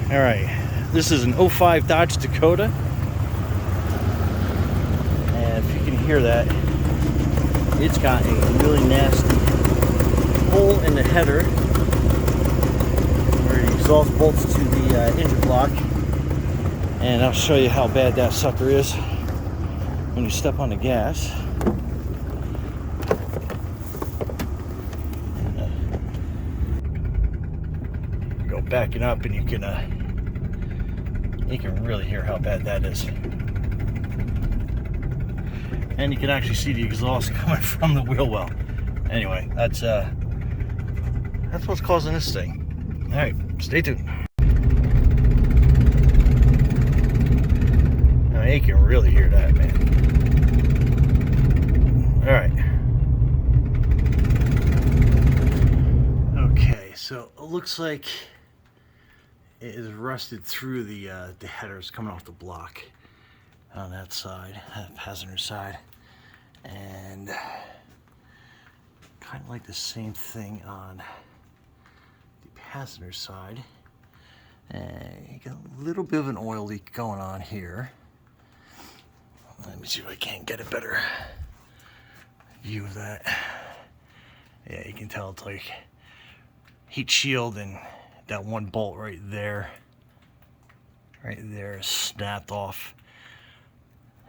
All right, this is an '05 Dodge Dakota, and if you can hear that, it's got a really nasty hole in the header where the exhaust bolts to the engine block, and I'll show you how bad that sucker is when you step on the gas. Go backing up, and you can really hear how bad that is. And you can actually see the exhaust coming from the wheel well. Anyway, that's what's causing this thing. All right, stay tuned. Now you can really hear that, man. All right. Okay, so it looks like it is rusted through the headers coming off the block on that side, passenger side, and kind of like the same thing on the passenger side. And you got a little bit of an oil leak going on here. Let me see if I can't get a better view of that. Yeah, you can tell it's like heat shield, and that one bolt right there is snapped off.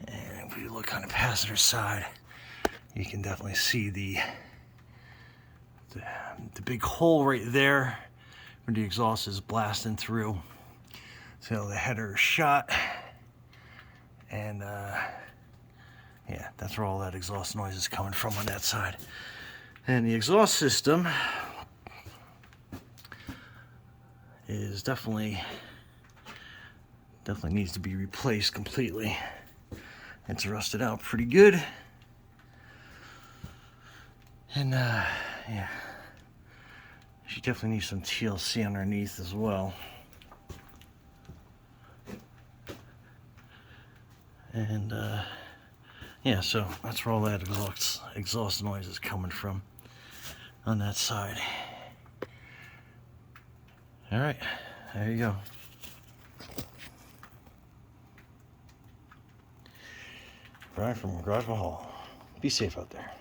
And if you look on the passenger side, you can definitely see the big hole right there where the exhaust is blasting through. So the header is shot, and yeah, that's where all that exhaust noise is coming from on that side. And the exhaust system is definitely needs to be replaced completely. It's rusted out pretty good, and yeah, she definitely needs some TLC underneath as well. And yeah, so that's where all that exhaust noise is coming from on that side. All right, there you go. Brian from Garage Hall. Be safe out there.